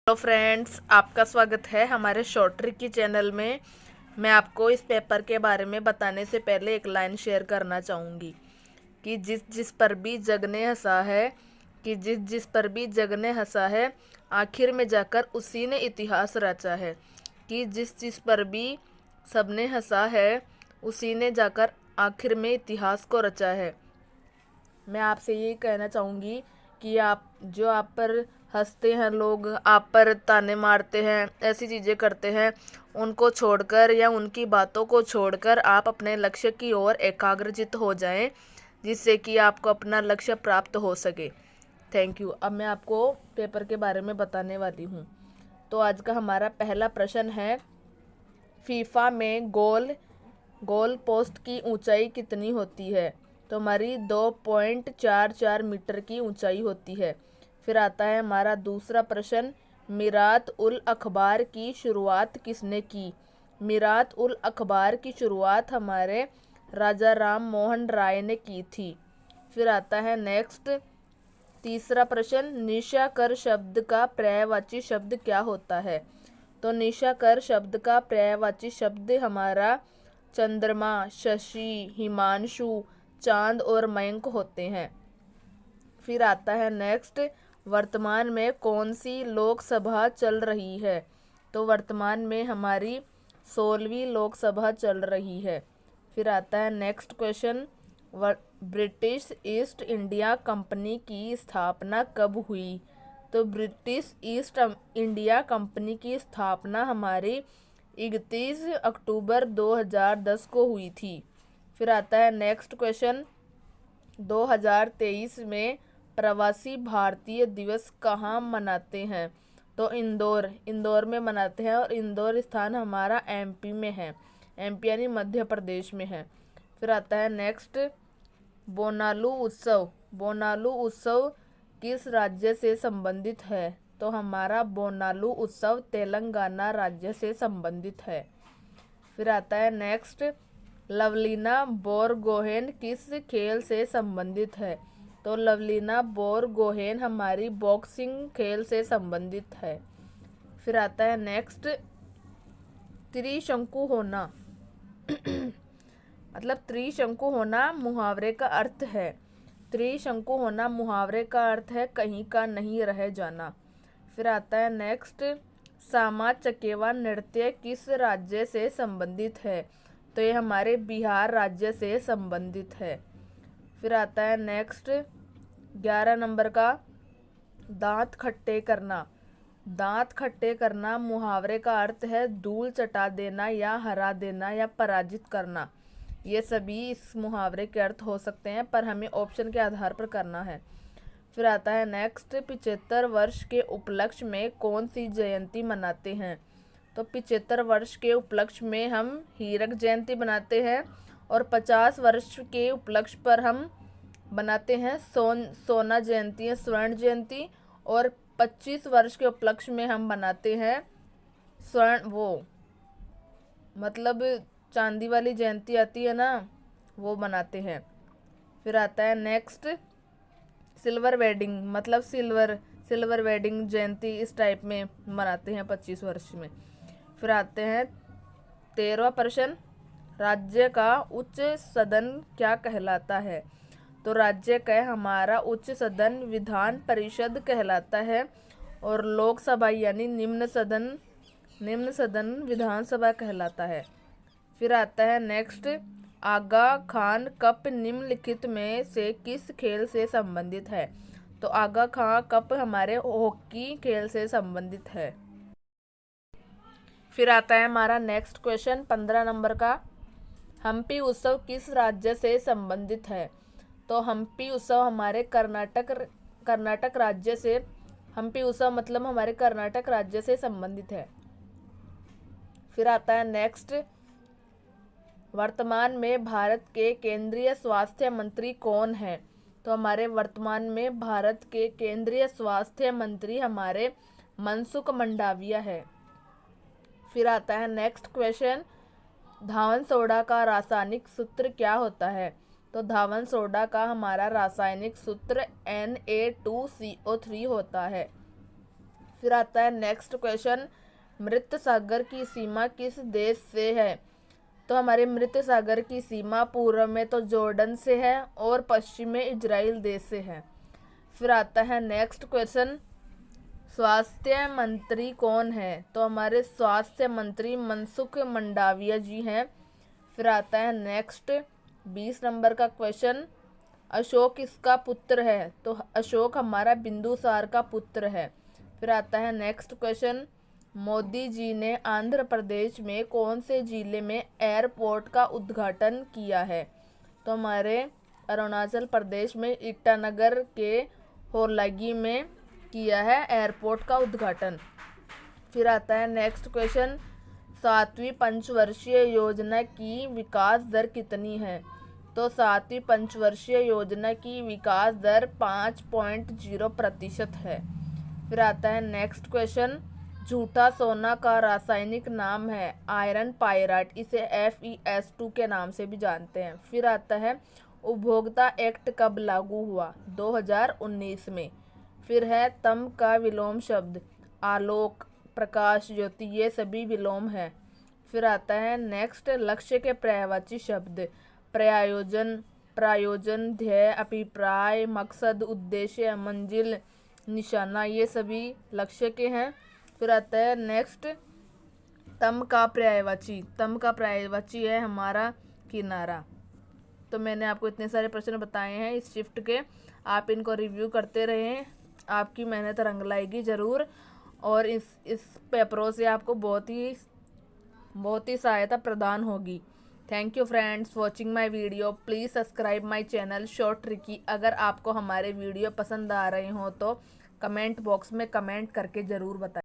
Hello friends, आपका स्वागत है हमारे शॉर्ट ट्रिक की चैनल में। मैं आपको इस पेपर के बारे में बताने से पहले एक लाइन शेयर करना चाहूँगी कि जिस जिस पर भी जग ने हंसा है जिस जिस पर भी जग ने हंसा है, आखिर में जाकर उसी ने इतिहास रचा है। कि जिस जिस पर भी सबने हंसा है, उसी ने जाकर आखिर में इतिहास को रचा है। मैं आपसे ये कहना चाहूँगी कि आप पर हंसते हैं लोग, आप पर ताने मारते हैं, ऐसी चीज़ें करते हैं, उनको छोड़कर या उनकी बातों को छोड़कर आप अपने लक्ष्य की ओर एकाग्रचित हो जाएं, जिससे कि आपको अपना लक्ष्य प्राप्त हो सके। Thank you. अब मैं आपको पेपर के बारे में बताने वाली हूँ। तो आज का हमारा पहला प्रश्न है, फीफा में गोल पोस्ट की ऊंचाई कितनी होती है? तो हमारी 2.44 मीटर की ऊंचाई होती है। फिर आता है हमारा दूसरा प्रश्न, मिरात उल अखबार की शुरुआत किसने की? मिरात उल अखबार की शुरुआत हमारे राजा राम मोहन राय ने की थी। फिर आता है नेक्स्ट तीसरा प्रश्न, निशाकर शब्द का पर्यायवाची शब्द क्या होता है? तो निशाकर शब्द का पर्यायवाची शब्द हमारा चंद्रमा, शशि, हिमांशु, चांद और मयंक होते हैं। फिर आता है नेक्स्ट, वर्तमान में कौन सी लोकसभा चल रही है? तो वर्तमान में हमारी 16वीं लोकसभा चल रही है। फिर आता है next question, British east India company की स्थापना कब हुई? तो ब्रिटिश ईस्ट इंडिया कंपनी की स्थापना हमारी 31 अक्टूबर 2010 को हुई थी। फिर आता है नेक्स्ट क्वेश्चन, 2023 में प्रवासी भारतीय दिवस कहाँ मनाते हैं? तो इंदौर में मनाते हैं, और इंदौर स्थान हमारा एमपी में है, एमपी यानी मध्य प्रदेश में है। फिर आता है नेक्स्ट, बोनालू उत्सव किस राज्य से संबंधित है? तो हमारा बोनालू उत्सव तेलंगाना राज्य से संबंधित है। फिर आता है नेक्स्ट, लवलीना बोरगोहेन किस खेल से संबंधित है? तो लवलीना बोरगोहेन हमारी बॉक्सिंग खेल से संबंधित है। फिर आता है नेक्स्ट, त्रिशंकु होना मतलब त्रिशंकु होना मुहावरे का अर्थ है। त्रिशंकु होना मुहावरे का अर्थ है कहीं का नहीं रह जाना। फिर आता है नेक्स्ट, सामा चकेवा नृत्य किस राज्य से संबंधित है? तो ये हमारे बिहार राज्य से संबंधित है। फिर आता है नेक्स्ट 11 नंबर का, दांत खट्टे करना। दांत खट्टे करना मुहावरे का अर्थ है धूल चटा देना या हरा देना या पराजित करना। ये सभी इस मुहावरे के अर्थ हो सकते हैं, पर हमें ऑप्शन के आधार पर करना है। फिर आता है नेक्स्ट, 75 वर्ष के उपलक्ष्य में कौन सी जयंती मनाते हैं? तो 75 वर्ष के उपलक्ष्य में हम हीरक जयंती बनाते हैं, और 50 वर्ष के उपलक्ष्य पर हम बनाते हैं सोना जयंती या स्वर्ण जयंती, और 25 वर्ष के उपलक्ष्य में हम बनाते हैं मतलब चांदी वाली जयंती आती है ना, वो बनाते हैं। फिर आता है नेक्स्ट, सिल्वर वेडिंग मतलब सिल्वर वेडिंग जयंती इस टाइप में मनाते हैं 25 वर्ष में। फिर आते हैं 13वां प्रश्न, राज्य का उच्च सदन क्या कहलाता है? तो राज्य का हमारा उच्च सदन विधान परिषद कहलाता है, और लोकसभा यानी निम्न सदन विधानसभा कहलाता है। फिर आता है नेक्स्ट, आगा खान कप निम्नलिखित में से किस खेल से संबंधित है? तो आगा खान कप हमारे हॉकी खेल से संबंधित है। फिर आता है हमारा नेक्स्ट क्वेश्चन 15 नंबर का, हम्पी उत्सव किस राज्य से संबंधित है? तो हम्पी उत्सव हमारे कर्नाटक राज्य से, हम्पी उत्सव मतलब हमारे कर्नाटक राज्य से संबंधित है। फिर आता है नेक्स्ट, वर्तमान में भारत के केंद्रीय स्वास्थ्य मंत्री कौन है? तो हमारे वर्तमान में भारत के केंद्रीय स्वास्थ्य मंत्री हमारे मनसुख मंडाविया है। फिर आता है नेक्स्ट क्वेश्चन, धावन सोडा का रासायनिक सूत्र क्या होता है? तो धावन सोडा का हमारा रासायनिक सूत्र Na2CO3 होता है। फिर आता है नेक्स्ट क्वेश्चन, मृत सागर की सीमा किस देश से है? तो हमारे मृत सागर की सीमा पूर्व में तो जॉर्डन से है और पश्चिम में इजराइल देश से है। फिर आता है नेक्स्ट क्वेश्चन, स्वास्थ्य मंत्री कौन है? तो हमारे स्वास्थ्य मंत्री मनसुख मंडाविया जी हैं। फिर आता है नेक्स्ट 20 नंबर का क्वेश्चन, अशोक किसका पुत्र है? तो अशोक हमारा बिंदुसार का पुत्र है। फिर आता है नेक्स्ट क्वेश्चन, मोदी जी ने आंध्र प्रदेश में कौन से जिले में एयरपोर्ट का उद्घाटन किया है? तो हमारे अरुणाचल प्रदेश में ईटानगर के होलागी में किया है एयरपोर्ट का उद्घाटन। फिर आता है नेक्स्ट क्वेश्चन, 7वीं पंचवर्षीय योजना की विकास दर कितनी है? तो 7वीं पंचवर्षीय योजना की विकास दर 5.0% है। फिर आता है नेक्स्ट क्वेश्चन, झूठा सोना का रासायनिक नाम है आयरन पायराइट, इसे FeS2 के नाम से भी जानते हैं। फिर आता है उपभोक्ता एक्ट कब लागू हुआ? 2019 में। फिर है तम का विलोम शब्द, आलोक, प्रकाश, ज्योति, ये सभी विलोम है। फिर आता है नेक्स्ट, लक्ष्य के पर्यायवाची शब्द, प्रयोजन, प्रायोजन, ध्येय, अभिप्राय, मकसद, उद्देश्य, मंजिल, निशाना, ये सभी लक्ष्य के हैं। फिर आता है नेक्स्ट, तम का पर्यायवाची है हमारा किनारा। तो मैंने आपको इतने सारे प्रश्न बताए हैं इस शिफ्ट के, आप इनको रिव्यू करते रहें, आपकी मेहनत रंग लाएगी ज़रूर, और इस पेपरों से आपको बहुत ही सहायता प्रदान होगी। Thank you friends watching my video. Please subscribe my channel short tricky. अगर आपको हमारे वीडियो पसंद आ रहे हो तो कमेंट बॉक्स में कमेंट करके ज़रूर बताएं।